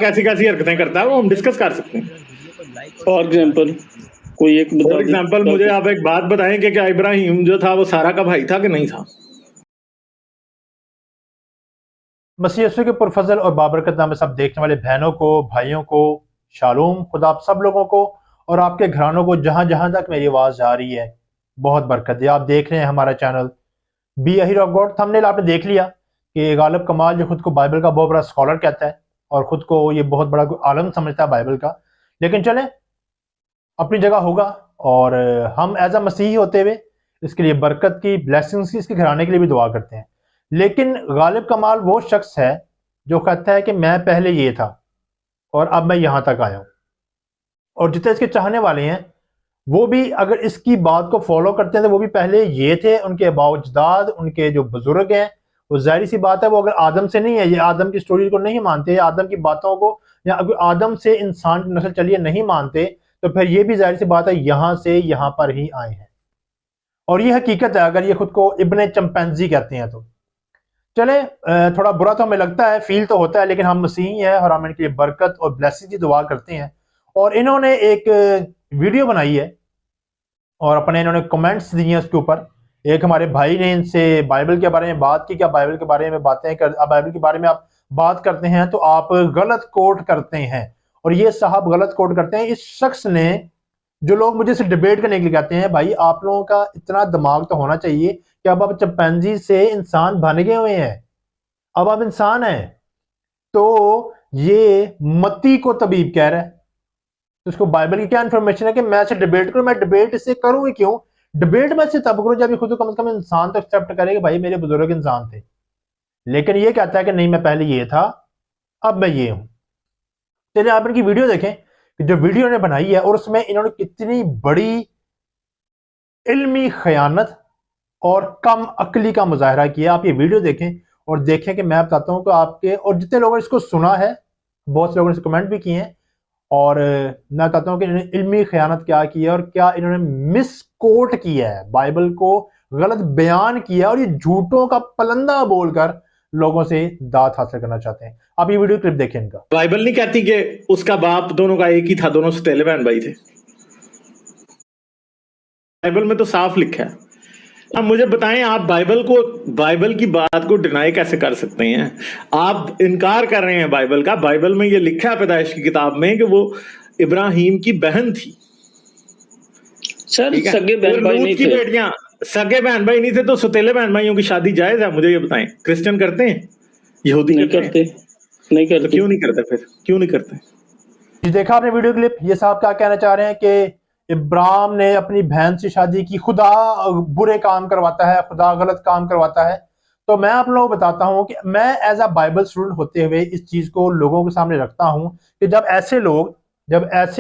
कैसी कैसी हरकतें करता है वो हम डिस्कस कर सकते हैं। फॉर एग्जाम्पल कोई एक बता फॉर एग्जाम्पल मुझे आप एक बात बताएं कि क्या इब्राहिम जो था वो सारा का भाई था कि नहीं था? मसीह यीशु के पुरफजल और बाबरकत नाम सब देखने वाले बहनों को, भाइयों को शालोम, खुदा आप सब लोगों को और आपके घरानों को जहां जहां तक मेरी आवाज़ जा रही है बहुत बरकत दे। आप देख रहे हैं हमारा channel be a hero of God. Thumbnail आपने देख लिया कि गालिब कमाल जो खुद को बाइबल का बहुत बड़ा स्कॉलर कहता है और ख़ुद को ये बहुत बड़ा आलम समझता है बाइबल का, लेकिन चलें अपनी जगह होगा और हम एज अ मसीही होते हुए इसके लिए बरकत की, ब्लेसिंग्स की, इसके घराने के लिए भी दुआ करते हैं। लेकिन गालिब कमाल वो शख्स है जो कहता है कि मैं पहले ये था और अब मैं यहाँ तक आया हूँ, और जितने इसके चाहने वाले हैं वो भी अगर इसकी बात को फॉलो करते हैं तो वो भी पहले ये थे, उनके बावजदाद उनके जो बुजुर्ग हैं वो जाहिर सी बात है वो अगर आदम से नहीं है, ये आदम की स्टोरी को नहीं मानते, आदम की बातों को, या अगर आदम से इंसान की नस्ल चलिए नहीं मानते, तो फिर ये भी जाहिर सी बात है यहाँ से यहाँ पर ही आए हैं। और ये हकीकत है, अगर ये खुद को इब्ने चिंपैंजी कहते हैं तो चले, थोड़ा बुरा तो हमें लगता है, फील तो होता है, लेकिन हम मसीही हैं और हम इनके लिए बरकत और ब्लेसिंग की दुआ करते हैं। और इन्होंने एक वीडियो बनाई है और अपने इन्होंने कमेंट्स दिए हैं उसके ऊपर। एक हमारे भाई ने इनसे बाइबल के बारे में बात की, क्या बाइबल के बारे में बातें कर, बाइबल के बारे में आप बात करते हैं तो आप गलत कोट करते हैं, और ये साहब गलत कोट करते हैं। इस शख्स ने, जो लोग मुझे से डिबेट करने के लिए कहते हैं, भाई आप लोगों का इतना दिमाग तो होना चाहिए कि अब आप चिंपैंजी से इंसान बन गए हुए हैं, अब आप इंसान हैं। तो ये मत्ती को तबीब कह रहा है, तो उसको बाइबल की क्या इन्फॉर्मेशन है कि मैं से डिबेट करूं? मैं डिबेट इससे करूंगी क्यों? डिबेट में से तब करूं जब ये खुद को कम से कम इंसान तो एक्सेप्ट करे कि भाई मेरे बुजुर्ग इंसान थे। लेकिन ये कहता है कि नहीं मैं पहले ये था अब मैं ये हूं। चलिए आप इनकी वीडियो देखें कि जो वीडियो ने बनाई है और उसमें इन्होंने कितनी बड़ी इल्मी खयानत और कम अकली का मुजाहरा किया। आप ये वीडियो देखें और देखें कि मैं बताता हूं कि आपके, और जितने लोगों ने इसको सुना है, बहुत से लोगों ने कमेंट भी किए हैं, और मैं बताता हूं कि इन्होंने इल्मी खयानत क्या की है और क्या इन्होंने मिस कोट किया है, बाइबल को गलत बयान किया और ये झूठों का पलंदा बोलकर लोगों से दाद हासिल करना चाहते हैं। आप ये वीडियो क्लिप देखें इनका। बाइबल नहीं कहती कि उसका बाप दोनों का एक ही था, दोनों सौतेले बहन भाई थे। बाइबल में तो साफ लिखा है। अब मुझे बताएं, आप बाइबल की बात को डिनाई कैसे कर सकते हैं? आप इनकार कर रहे हैं बाइबल का। बाइबल में ये लिखा है पैदाइश की किताब में कि वो इब्राहिम की बहन थी। सर सगे बहन भाई नहीं थे, बेटियां सगे बहन भाई नहीं थे, तो सौतेले बहन भाइयों की शादी जायज है? मुझे ये बताएं, क्रिश्चियन करते हैं, यहूदी नहीं करते, नहीं करते। तो क्यों नहीं करते? फिर क्यों नहीं करते? जी देखा आपने वीडियो क्लिप। ये साहब क्या कहना चाह रहे हैं कि इब्राहिम ने अपनी बहन से शादी की, खुदा बुरे काम करवाता है, खुदा गलत काम करवाता है। तो मैं आप लोगों को बताता हूं कि मैं एज अ बाइबल स्टूडेंट होते हुए इस चीज को लोगों के सामने रखता हूं कि जब ऐसे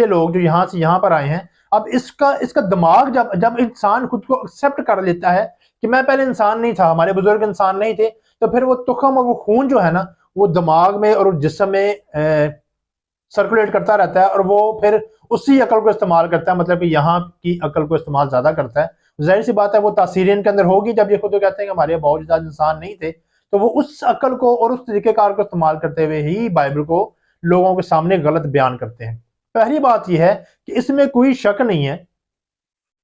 लोग जो यहां से यहां पर आए हैं, अब इसका दिमाग जब इंसान खुद को एक्सेप्ट कर लेता है कि मैं पहले इंसान नहीं था, हमारे बुजुर्ग इंसान नहीं थे, तो फिर वो तुखम और वो खून जो है ना वो दिमाग में और जिस्म में सर्कुलेट करता रहता है, और वो फिर उसी अकल को इस्तेमाल करता है, मतलब कि यहाँ की अकल को इस्तेमाल ज्यादा करता है। जाहिर सी बात है वो तासीर इनके अंदर होगी। जब ये खुद कहते हैं कि हमारे बावजूद इंसान नहीं थे, तो वो उस अकल को और उस तरीकेकार को इस्तेमाल करते हुए ही बाइबल को लोगों के सामने गलत बयान करते हैं। पहली बात यह है कि इसमें कोई शक नहीं है,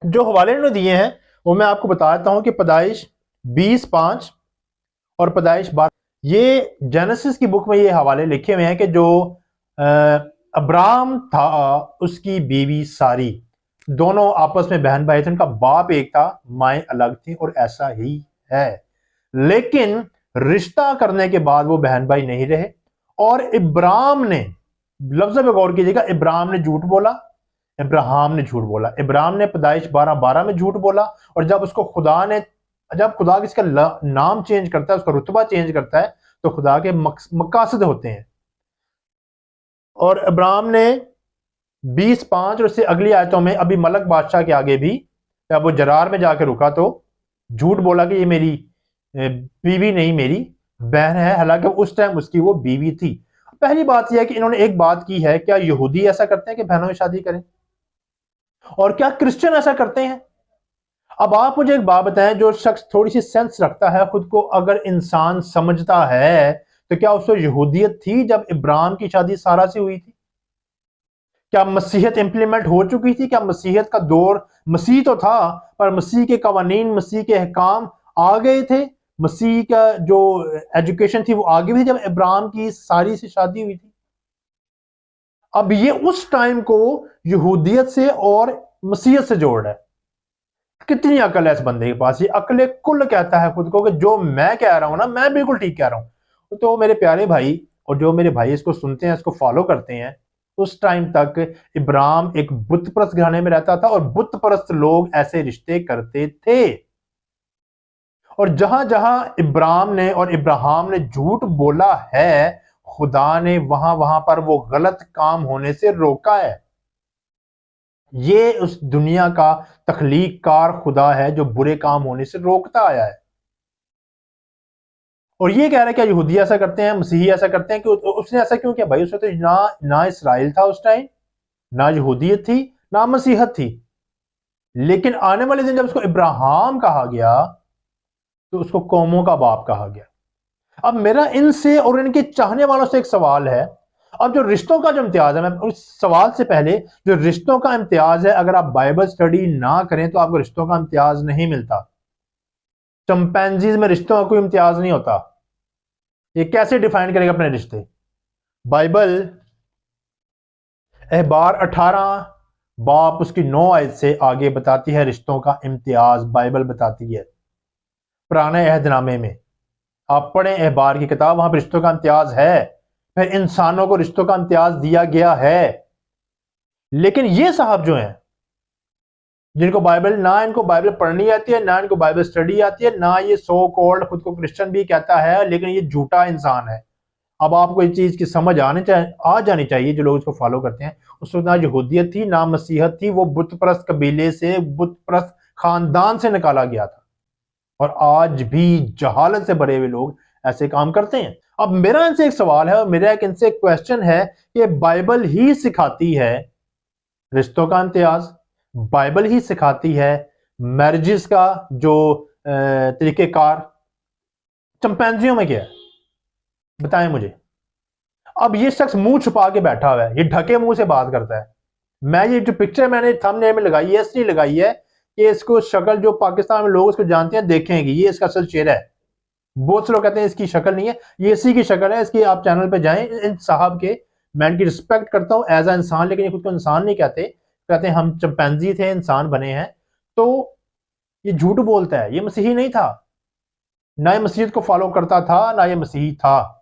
जो हवाले इन्होंने दिए हैं वो मैं आपको बता देता हूं कि पैदाइश 20:5 और पैदाइश 12, ये जेनेसिस की बुक में ये हवाले लिखे हुए हैं कि जो अब्राम था उसकी बीवी सारी, दोनों आपस में बहन भाई थे, उनका बाप एक था, माएँ अलग थी, और ऐसा ही है। लेकिन रिश्ता करने के बाद वो बहन भाई नहीं रहे, और इब्राहिम ने, लफ्ज़ पे गौर कीजिएगा, इब्राहिम ने झूठ बोला, इब्राहिम ने झूठ बोला। इब्राहिम ने पैदाइश 12:12 में झूठ बोला, और जब खुदा किसका नाम चेंज करता है, उसका रुतबा चेंज करता है, तो खुदा के मकासद होते हैं। और इब्राहिम ने 20:5 और उससे अगली आयतों में अभी मलक बादशाह के आगे भी, जब वो जरार में जाके रुका तो झूठ बोला कि ये मेरी बीवी नहीं, मेरी बहन है, हालांकि उस टाइम उसकी वो बीवी थी। पहली बात यह है कि इन्होंने एक बात की है, क्या यहूदी ऐसा करते हैं कि बहनों में शादी करें? और क्या क्रिश्चियन ऐसा करते हैं? अब आप मुझे एक बात बताएं, जो शख्स थोड़ी सी सेंस रखता है, खुद को अगर इंसान समझता है, तो क्या उसको यहूदियत थी जब इब्राहिम की शादी सारा से हुई थी? क्या मसीहत इंप्लीमेंट हो चुकी थी? क्या मसीहत का दौर, मसीह तो था पर मसीह के कवानीन, मसीह के अहकाम आ गए थे, मसीह का जो एजुकेशन थी वो आगे भी जब इब्राहिम की सारी से शादी हुई थी? अब ये उस टाइम को यहूदियत से और मसीहत से जोड़ रहा है। कितनी अकल है इस बंदे के पास, ये अकल कुल कहता है खुद को कि जो मैं कह रहा हूं ना, मैं बिल्कुल ठीक कह रहा हूं। तो मेरे प्यारे भाई, और जो मेरे भाई इसको सुनते हैं, इसको फॉलो करते हैं, उस टाइम तक इब्राहिम एक बुत परस्त घराने में रहता था और बुत परस्त लोग ऐसे रिश्ते करते थे। और जहां जहां इब्राहिम ने और इब्राहिम ने झूठ बोला है, खुदा ने वहां वहां पर वो गलत काम होने से रोका है। ये उस दुनिया का तख्लीक कार खुदा है जो बुरे काम होने से रोकता आया है। और ये कह रहा है क्या यहूदी ऐसा करते हैं, मसीही ऐसा करते हैं? कि उसने ऐसा क्यों किया भाई? उसने तो ना इसराइल था उस टाइम, ना यहूदियत थी, ना मसीहत थी। लेकिन आने वाले दिन जब उसको इब्राहिम कहा गया तो उसको कौमों का बाप कहा गया। अब मेरा इनसे और इनके चाहने वालों से एक सवाल है। अब जो रिश्तों का जो इम्तियाज है, मैं उस सवाल से पहले, जो रिश्तों का इम्तियाज है, अगर आप बाइबल स्टडी ना करें तो आपको रिश्तों का इम्तियाज नहीं मिलता। चिंपैंजीज में रिश्तों का कोई इम्तियाज नहीं होता। ये कैसे डिफाइन करेगा अपने रिश्ते? बाइबल एहबार 18 बाप उसकी 9 आयत से आगे बताती है रिश्तों का इम्तियाज। बाइबल बताती है पुराने अहदनामे में, आप पढ़ें एहबार की किताब, वहां पर रिश्तों का इम्तियाज है। फिर इंसानों को रिश्तों का इम्तियाज दिया गया है। लेकिन ये साहब जो हैं, जिनको बाइबल, ना इनको बाइबल पढ़नी आती है, ना इनको बाइबल स्टडी आती है, ना ये सो कॉल्ड खुद को क्रिश्चियन भी कहता है, लेकिन ये झूठा इंसान है। अब आपको इस चीज की समझ आ जानी चाहिए, जो लोग इसको फॉलो करते हैं। उस वक्त ना यहूदियत थी, ना मसीहत थी, वो बुत परस्त कबीले से, बुत परस्त खानदान से निकाला गया था। और आज भी जहालत से भरे हुए लोग ऐसे काम करते हैं। अब मेरा इनसे एक सवाल है और मेरा एक इनसे एक क्वेश्चन है कि बाइबल ही सिखाती है रिश्तों का इम्तियाज, बाइबल ही सिखाती है मैरिजेस का जो तरीकेकार, चिंपैंजियों में क्या है? बताएं मुझे। अब ये शख्स मुंह छुपा के बैठा हुआ है, ये ढके मुंह से बात करता है। मैं ये जो पिक्चर मैंने थंबनेल में लगाई है, इसलिए लगाई है कि इसको शक्ल जो पाकिस्तान में लोग इसको जानते हैं देखेंगे, ये इसका असल चेहरा है। बहुत से लोग कहते हैं इसकी शक्ल नहीं है, ये इसी की शक्ल है। इसकी आप चैनल पे जाएं, इन साहब के, मैं इनकी रिस्पेक्ट करता हूं एज अ इंसान, लेकिन ये खुद को इंसान नहीं कहते, कहते हैं हम चिंपैंजी थे, इंसान बने हैं। तो ये झूठ बोलता है, ये मसीही नहीं था, ना ये मसीहत को फॉलो करता था, ना ये मसीही था।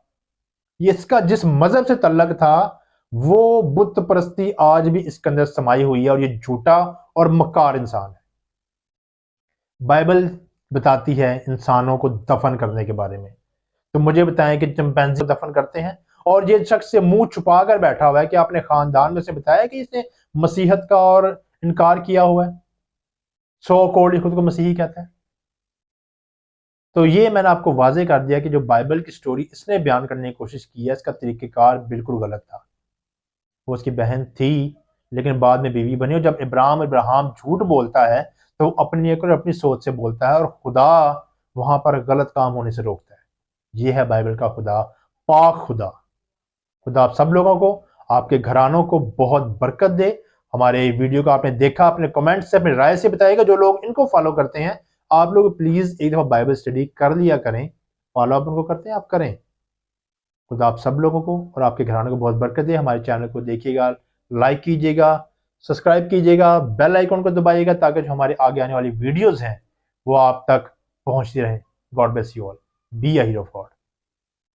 ये इसका जिस मजहब से तल्लक था वो बुत परस्ती आज भी इसके अंदर समाई हुई है, और ये झूठा और मक्कार इंसान है। बाइबल बताती है इंसानों को दफन करने के बारे में। तो मुझे बताएं कि चिंपैंजी को दफन करते हैं? और ये शख्स से मुंह छुपा कर बैठा हुआ है कि आपने खानदान में से बताया कि इसने मसीहत का और इनकार किया हुआ है, सो कॉल्ड खुद को मसीही कहता है। तो ये मैंने आपको वाजे कर दिया कि जो बाइबल की स्टोरी इसने बयान करने की कोशिश की है, इसका तरीकेकार बिल्कुल गलत था। वो उसकी बहन थी लेकिन बाद में बीवी बनी। और जब इब्राहिम झूठ बोलता है तो अपनी एक और अपनी सोच से बोलता है, और खुदा वहां पर गलत काम होने से रोकता है। ये है बाइबल का खुदा, पाक खुदा। खुदा आप सब लोगों को, आपके घरानों को बहुत बरकत दे। हमारे वीडियो को आपने देखा, अपने कमेंट से, अपनी राय से बताइएगा। जो लोग इनको फॉलो करते हैं, आप लोग प्लीज एक दफा बाइबल स्टडी कर लिया करें। फॉलो अप उनको करते हैं, आप करें। खुदा आप सब लोगों को और आपके घरानों को बहुत बरकत दे। हमारे चैनल को देखिएगा, लाइक कीजिएगा, सब्सक्राइब कीजिएगा, बेल आइकन को दबाइएगा, ताकि जो हमारे आगे आने वाली वीडियोस हैं वो आप तक पहुंचती रहें। God bless you all, be a hero of God.